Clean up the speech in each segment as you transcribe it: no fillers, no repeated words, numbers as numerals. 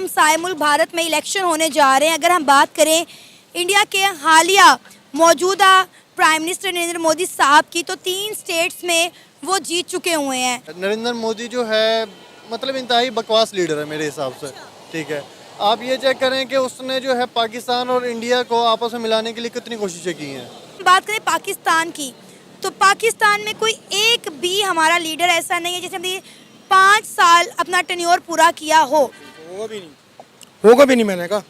हमसाए मुल्क भारत में इलेक्शन होने जा रहे हैं। अगर हम बात करें इंडिया के हालिया मौजूदा प्राइम मिनिस्टर नरेंद्र मोदी साहब की, तो 3 स्टेट्स में वो जीत चुके हुए हैं। नरेंद्र मोदी जो है मतलब इंतहाई बकवास लीडर है मेरे हिसाब से। ठीक है, आप ये चेक करें कि उसने जो है पाकिस्तान और इंडिया को आपस में मिलाने के लिए कितनी कोशिशें की हैं। बात करें पाकिस्तान की, तो पाकिस्तान में कोई एक भी हमारा लीडर ऐसा नहीं है जिसने 5 साल अपना टेन्योर पूरा किया हो। होगा भी नहीं मैंने कहा।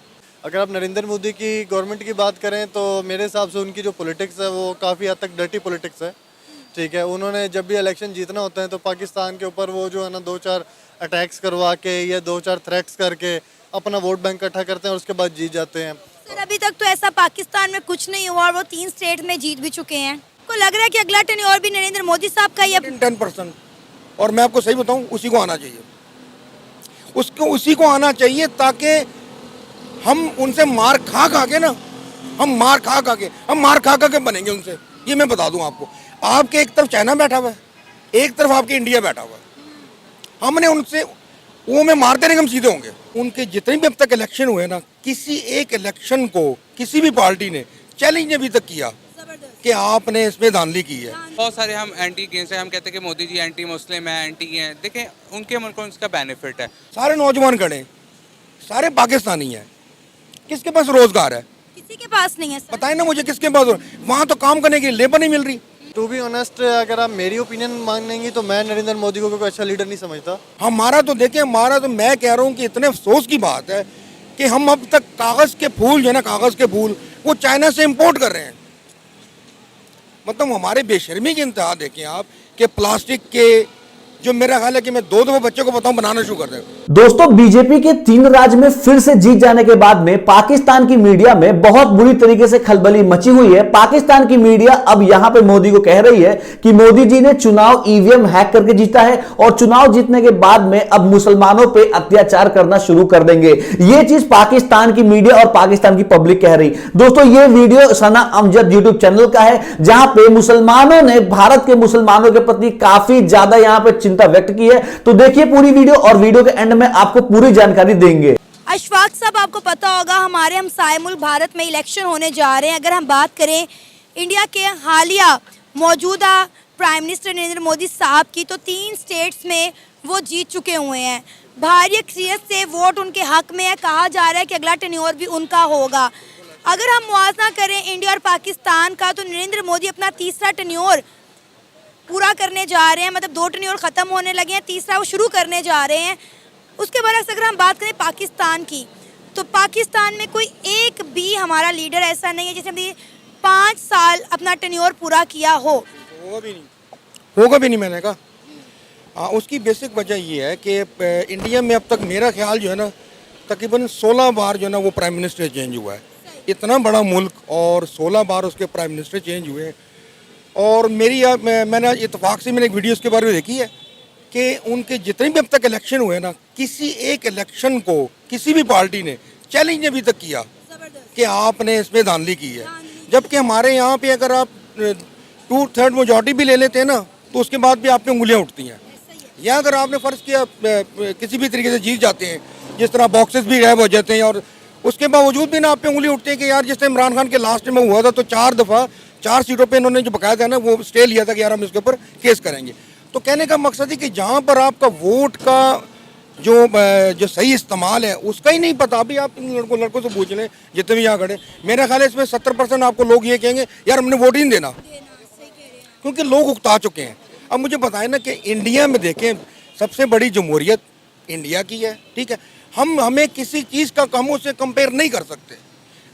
अगर आप नरेंद्र मोदी की गवर्नमेंट की बात करें तो मेरे हिसाब से उनकी जो पॉलिटिक्स है वो काफ़ी हद तक डर्टी पॉलिटिक्स है। ठीक है, उन्होंने जब भी इलेक्शन जीतना होता है तो पाकिस्तान के ऊपर वो जो है ना 2-4 अटैक्स करवा के या 2-4 थ्रेट्स करके अपना वोट बैंक इकट्ठा करते हैं और उसके बाद जीत जाते हैं। सर अभी तक तो ऐसा पाकिस्तान में कुछ नहीं हुआ और वो 3 स्टेट में जीत भी चुके हैं। को लग रहा है कि अगला टेन्योर भी नरेंद्र मोदी साहब का ही है। 10%। और मैं आपको सही बताऊं, उसी को आना चाहिए, उसी को आना चाहिए ताकि हम उनसे मार खा के बनेंगे उनसे। ये मैं बता दूं आपको, आपके एक तरफ चाइना बैठा हुआ है, एक तरफ आपके इंडिया बैठा हुआ है। हमने उनसे वो में मारते रहेंगे, हम सीधे होंगे। उनके जितने भी अब तक इलेक्शन हुए ना, किसी एक इलेक्शन को किसी भी पार्टी ने चैलेंज अभी तक किया कि आपने इसमें धांधली की है। बहुत सारे हम एंटी गेंस हैं, हम कहते हैं कि मोदी जी एंटी मुस्लिम है, एंटी हैं। देखें उनके मुल्क को इसका बेनिफिट है। सारे नौजवान खड़े, सारे पाकिस्तानी हैं, किसके पास रोजगार है? किसी के पास नहीं है सर। बताएं ना मुझे, किसके पास? वहाँ तो काम करने की लेबर नहीं मिल रही। टू बी ऑनेस्ट, अगर आप मेरी ओपिनियन मांगेंगी तो मैं नरेंद्र मोदी को कोई अच्छा लीडर नहीं समझता। हमारा तो मैं कह रहा हूँ कि इतने अफसोस की बात है कि हम अब तक कागज के फूल जो है ना, कागज के फूल वो चाइना से इंपोर्ट कर रहे हैं। मतलब हमारे बेशर्मी की इंतहा देखें आप कि प्लास्टिक के जो मेरा ख्याल है कि मैं 2 दफा बच्चों को बताऊं बनाना शुरू कर दें। दोस्तों, बीजेपी के 3 राज्य में फिर से जीत जाने के बाद में पाकिस्तान की मीडिया में बहुत बुरी तरीके से खलबली मची हुई है। पाकिस्तान की मीडिया अब यहां पे मोदी को कह रही है कि मोदी जी ने चुनाव ईवीएम हैक करके जीता है और चुनाव जीतने के बाद में अब मुसलमानों पर अत्याचार करना शुरू कर देंगे। यह चीज पाकिस्तान की मीडिया और पाकिस्तान की पब्लिक कह रही। दोस्तों, यह वीडियो सना अमजद यूट्यूब चैनल का है, जहां पे मुसलमानों ने भारत के मुसलमानों के प्रति काफी ज्यादा यहां पे चिंता व्यक्त की है। तो देखिए पूरी वीडियो और वीडियो के एंड में आपको पूरी जानकारी देंगे। अशफाक साहब, आपको पता होगा हमारे हमसाए मुल्क भारत में इलेक्शन होने जा रहे हैं। अगर हम बात करें इंडिया के हालिया मौजूदा प्राइम मिनिस्टर नरेंद्र मोदी साहब की, तो 3 स्टेट्स में वो जीत चुके हुए हैं। भारी अक्सरियत से वोट उनके हक में है। कहा जा रहा है कि अगला टेन्योर भी उनका होगा। अगर हम मुआवजा करें इंडिया और पाकिस्तान का, तो नरेंद्र मोदी अपना 3रा टेन्योर पूरा करने जा रहे हैं। मतलब 2 टेन्योर खत्म होने लगे हैं, 3रा वो शुरू करने जा रहे हैं। उसके बाद अगर हम बात करें पाकिस्तान की, तो पाकिस्तान में कोई एक भी हमारा लीडर ऐसा नहीं है जिसने 5 साल अपना टेन्योर पूरा किया हो। होगा भी नहीं मैंने कहा। उसकी बेसिक वजह ये है कि इंडिया में अब तक मेरा ख्याल जो है ना, तकरीबन 16 बार जो है ना वो प्राइम मिनिस्टर चेंज हुआ है। इतना बड़ा मुल्क और 16 बार उसके प्राइम मिनिस्टर चेंज हुए। और मैंने इत्तेफाक से मैंने एक वीडियो उसके बारे में देखी है कि उनके जितने भी अब तक इलेक्शन हुए ना, किसी एक इलेक्शन को किसी भी पार्टी ने चैलेंज अभी तक किया कि आपने इसमें धांधली की है। जबकि हमारे यहाँ पे अगर आप 2/3 मेजॉरिटी भी ले लेते हैं ना, तो उसके बाद भी आप पे उंगलियाँ उठती हैं। या अगर आपने फ़र्ज़ किया किसी भी तरीके से जीत जाते हैं, जिस तरह बॉक्सेस भी गायब हो जाते हैं, और उसके बावजूद भी ना आप पे उंगली उठती है कि यार जिस टाइम इमरान खान के लास्ट में हुआ था तो 4 दफ़ा 4 सीटों पे इन्होंने जो बकाया था ना वो स्टे लिया था कि यार हम इसके ऊपर केस करेंगे। तो कहने का मकसद है कि जहाँ पर आपका वोट का जो सही इस्तेमाल है उसका ही नहीं पता। अभी आप इन लड़कों से पूछ लें जितने भी यहाँ खड़े, मेरा ख्याल है इसमें 70% आपको लोग ये कहेंगे यार हमने वोट ही नहीं देना, क्योंकि लोग उकता चुके हैं। अब मुझे बताएं ना कि इंडिया में देखें, सबसे बड़ी जमहूरियत इंडिया की है। ठीक है, हमें किसी चीज़ का हम उससे कंपेयर नहीं कर सकते।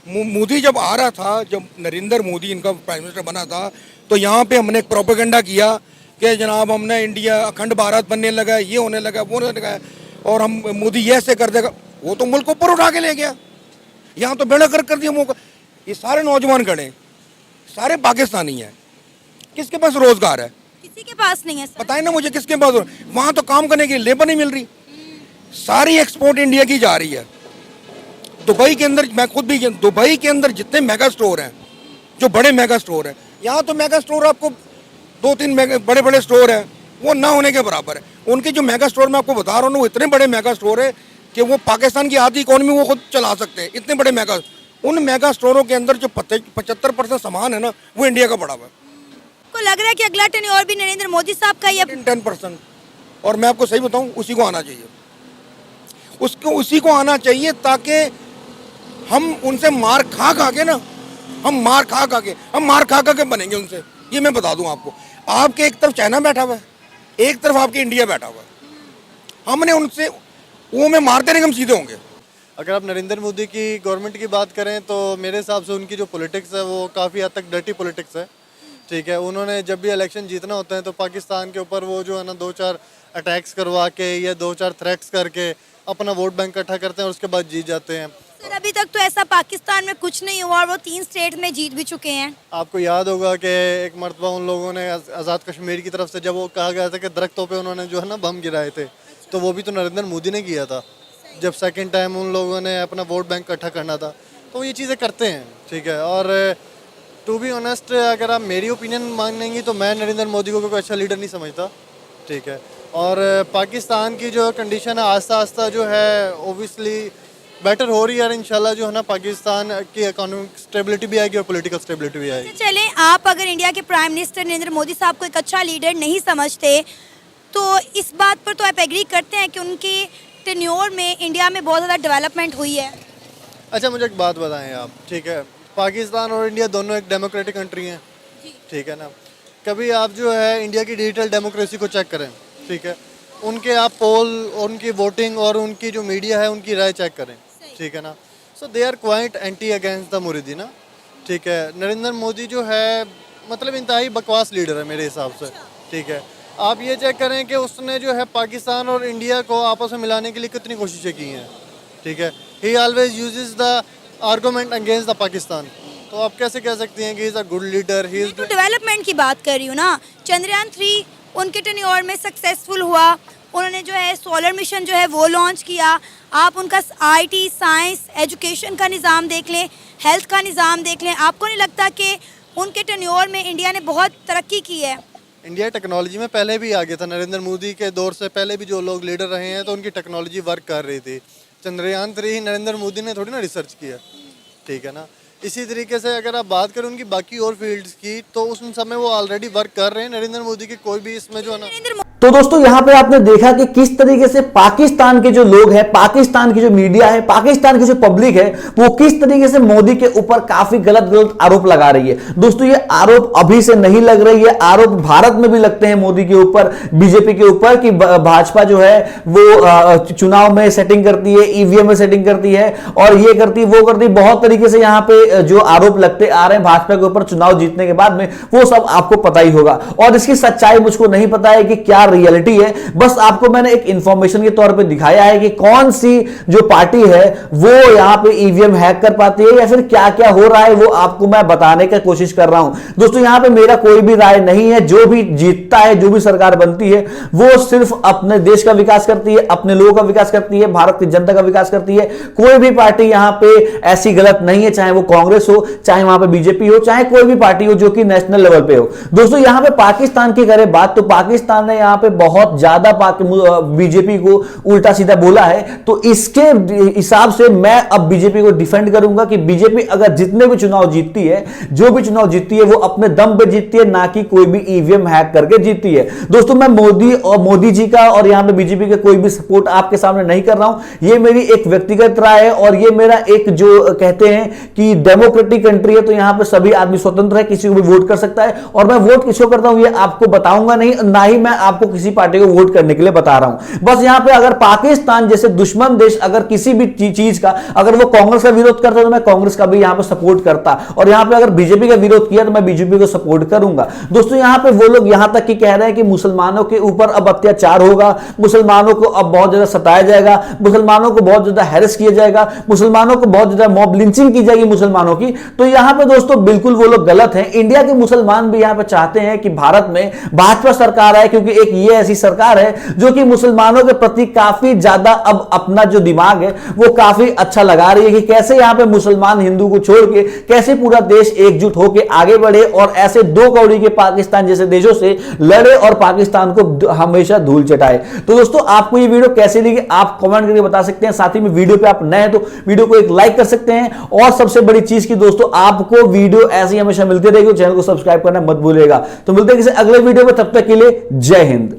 मोदी जब आ रहा था, जब नरेंद्र मोदी इनका प्राइम मिनिस्टर बना था, तो यहाँ पे हमने एक प्रोपेगेंडा किया कि जनाब हमने इंडिया अखंड भारत बनने लगा, ये होने लगा, वो होने लगा, और हम मोदी ये ऐसे कर देगा। वो तो मुल्क को ऊपर उठा के ले गया, यहाँ तो बेड़ा कर दिया मौका। ये सारे नौजवान खड़े, सारे पाकिस्तानी हैं, किसके पास रोजगार है? किसी के पास नहीं है सर। बताएं ना मुझे, किसके पास? वहाँ तो काम करने की लेबर नहीं मिल रही। सारी एक्सपोर्ट इंडिया की जा रही है। दुबई के अंदर, मैं खुद भी, दुबई के अंदर जितने मेगा स्टोर हैं, जो बड़े मेगा स्टोर हैं, यहाँ तो मेगा स्टोर आपको 2-3 बड़े बड़े स्टोर हैं, वो ना होने के बराबर है। उनके जो मेगा स्टोर मैं आपको बता रहा हूँ, वो इतने बड़े मेगा स्टोर है कि वो पाकिस्तान की आधी इकोनॉमी वो खुद चला सकते हैं, इतने बड़े मेगा, उन मेगा स्टोरों के अंदर जो 75% सामान है ना वो इंडिया का पड़ा हुआ है, को लग रहा है कि अगला टेन्योर भी नरेंद्र मोदी साहब का ही है? 10%। और मैं आपको सही बताऊं, उसी को आना चाहिए, उसी को आना चाहिए, ताकि हम उनसे मार खा के ना, हम मार खा के बनेंगे उनसे, ये मैं बता दूं आपको। आपके एक तरफ चाइना बैठा हुआ है, एक तरफ आपके इंडिया बैठा हुआ है, हमने उनसे वो में मारते रहेंगे, हम सीधे होंगे। अगर आप नरेंद्र मोदी की गवर्नमेंट की बात करें तो मेरे हिसाब से उनकी जो पॉलिटिक्स है वो काफ़ी हद तक डर्टी पॉलिटिक्स है, ठीक है। उन्होंने जब भी इलेक्शन जीतना होता है तो पाकिस्तान के ऊपर वो जो है ना 2-4 अटैक्स करवा के या 2-4 थ्रेट्स करके अपना वोट बैंक इकट्ठा करते हैं और उसके बाद जीत जाते हैं। सर अभी तक तो ऐसा पाकिस्तान में कुछ नहीं हुआ और वो 3 स्टेट में जीत भी चुके हैं। आपको याद होगा कि एक मरतबा उन लोगों ने आज़ाद कश्मीर की तरफ से जब वो कहा गया था कि दरख्तों पे उन्होंने जो है ना बम गिराए थे, तो वो भी तो नरेंद्र मोदी ने किया था जब सेकंड टाइम उन लोगों ने अपना वोट बैंक इकट्ठा करना था। तो ये चीज़ें करते हैं, ठीक है। और टू बी ऑनेस्ट, अगर आप मेरी ओपिनियन मानेंगी तो मैं नरेंद्र मोदी को कोई अच्छा लीडर नहीं समझता, ठीक है। और पाकिस्तान की जो कंडीशन है आस्ता आस्ता जो है ओबियसली बेटर हो रही है, और इंशाल्लाह जो है ना पाकिस्तान की इकोनॉमिक स्टेबिलिटी भी आएगी और पॉलिटिकल स्टेबिलिटी भी आएगी। चलें, आप अगर इंडिया के प्राइम मिनिस्टर नरेंद्र मोदी साहब को एक अच्छा लीडर नहीं समझते तो इस बात पर तो आप एग्री करते हैं कि उनके टेन्योर में इंडिया में बहुत ज़्यादा डेवलपमेंट हुई है? अच्छा, मुझे एक बात बताएं आप, ठीक है। पाकिस्तान और इंडिया दोनों एक डेमोक्रेटिक कंट्री हैं, ठीक है ना। कभी आप जो है इंडिया की डिजिटल डेमोक्रेसी को चेक करें, ठीक है। उनके आप पोल, उनकी वोटिंग और उनकी जो मीडिया है उनकी राय चेक करें, ठीक है ना। So they are quite anti against the मुरीदी ना, ठीक है। नरेंद्र मोदी जो है मतलब इंतहाई बकवास लीडर है मेरे हिसाब से, ठीक है। आप ये चेक करें कि उसने जो है पाकिस्तान और इंडिया को आपस में मिलाने के लिए कितनी कोशिशें की हैं, ठीक है। ही always uses the argument against the Pakistan. तो आप कैसे कह सकती हैं कि is a good leader? He is development की बात कर रही हूँ ना। चंद्रयान 3 उनके टेन्योर में सक्सेसफुल हुआ, उन्होंने जो है सोलर मिशन जो है वो लॉन्च किया। आप उनका IT, साइंस, एजुकेशन का निज़ाम देख लें, हेल्थ का निज़ाम देख लें। आपको नहीं लगता कि उनके टेन्योर में इंडिया ने बहुत तरक्की की है? इंडिया टेक्नोलॉजी में पहले भी आगे था, नरेंद्र मोदी के दौर से पहले भी जो लोग लीडर रहे हैं तो उनकी टेक्नोलॉजी वर्क कर रही थी। चंद्रयान 3 नरेंद्र मोदी ने थोड़ी ना रिसर्च किया, ठीक है ना। इसी तरीके से अगर आप बात करें उनकी बाकी और फील्ड्स की तो उस समय वो ऑलरेडी वर्क कर रहे हैं। नरेंद्र मोदी की कोई भी इसमें जो है ना। तो दोस्तों यहां पे आपने देखा कि किस तरीके से पाकिस्तान के जो लोग हैं, पाकिस्तान की जो मीडिया है, पाकिस्तान की जो पब्लिक है, वो किस तरीके से मोदी के ऊपर काफी गलत आरोप लगा रही है। दोस्तों ये आरोप अभी से नहीं लग रही है, आरोप भारत में भी लगते हैं मोदी के ऊपर, बीजेपी के ऊपर, कि भाजपा जो है वो चुनाव में सेटिंग करती है, EVM में सेटिंग करती है और ये करती वो करती, बहुत तरीके से यहां पे जो आरोप लगते आ रहे हैं भाजपा के ऊपर चुनाव जीतने के बाद में, वो सब आपको पता ही होगा। और इसकी सच्चाई मुझको नहीं पता है कि क्या रियलिटी है, बस आपको मैंने एक इंफॉर्मेशन के तौर पे दिखाया है कि कौन सी जो पार्टी है वो यहां पे EVM हैक कर पाती है या फिर क्या क्या हो रहा है वो आपको मैं बताने की कोशिश कर रहा हूं। दोस्तों यहां पे मेरा कोई भी राय नहीं है, जो भी जीतता है, जो भी सरकार बनती है वो सिर्फ अपने देश का विकास करती है, अपने लोगों का विकास करती है, भारत की जनता का विकास करती है। कोई भी पार्टी यहां पे ऐसी गलत नहीं है, चाहे वो कांग्रेस हो, चाहे वहां पे बीजेपी हो, चाहे कोई भी पार्टी हो जो कि नेशनल लेवल पे हो। दोस्तों यहां पे पाकिस्तान की करें बात तो पाकिस्तान ने यहां पे बहुत ज्यादा बीजेपी को उल्टा सीधा बोला है, तो इसके हिसाब से मैं अब बीजेपी को डिफेंड करूंगा कि बीजेपी अगर जितने भी चुनाव जीतती है, जो भी चुनाव जीतती है वो अपने दम पे जीतती है, ना कि कोई भी EVM हैक करके जीतती है। दोस्तों मैं मोदी जी का और यहां पे बीजेपी का कोई भी सपोर्ट आपके सामने नहीं कर रहा हूं, ये मेरी एक व्यक्तिगत राय है और ये मेरा एक जो कहते हैं कि डेमोक्रेटिक कंट्री है तो यहां पे सभी आदमी स्वतंत्र है, किसी को भी वोट कर सकता है और मैं वोट किसको करता हूं ये आपको बताऊंगा नहीं, ना ही मैं आपको किसी पार्टी को वोट करने के लिए बता रहा हूं। बस यहां पे अगर पाकिस्तान जैसे दुश्मन देश अगर किसी भी चीज का अगर वो कांग्रेस का विरोध करता तो मैं कांग्रेस का भी यहां पे सपोर्ट करता और यहां पे अगर बीजेपी का विरोध किया तो मैं बीजेपी को सपोर्ट करूंगा। दोस्तों यहां पे वो लोग यहां तक कि कह रहे हैं कि मुसलमानों के ऊपर अब अत्याचार होगा, मुसलमानों को अब बहुत ज्यादा सताया जाएगा, मुसलमानों को बहुत ज्यादा हैरेस किया जाएगा, मुसलमानों को बहुत ज्यादा मॉब लिंचिंग की जाएगी मुसलमानों की। तो यहां पे दोस्तों बिल्कुल वो लोग गलत हैं। इंडिया के मुसलमान भी यहां पे चाहते हैं कि भारत में भाजपा सरकार आए, क्योंकि एक ये ऐसी सरकार है जो कि मुसलमानों के प्रति काफी ज्यादा अब अपना जो दिमाग है वो काफी अच्छा लगा रही है कि कैसे यहां पे मुसलमान हिंदू को छोड़ के कैसे पूरा देश एकजुट होकर आगे बढ़े और ऐसे दो कौड़ी के पाकिस्तान जैसे देशों से लड़े और पाकिस्तान को हमेशा धूल चटाए। तो दोस्तों आपको ये वीडियो कैसे लगी आप कमेंट करके बता सकते हैं। साथ ही में वीडियो पे आप नए हैं तो वीडियो को एक लाइक कर सकते हैं और सबसे बड़ी चीज की दोस्तों आपको वीडियो ऐसी हमेशा मिलती रहेगी, चैनल को सब्सक्राइब करना मत भूलिएगा। तो मिलते हैं किसी अगले वीडियो में, तब तक के लिए जय हिंद।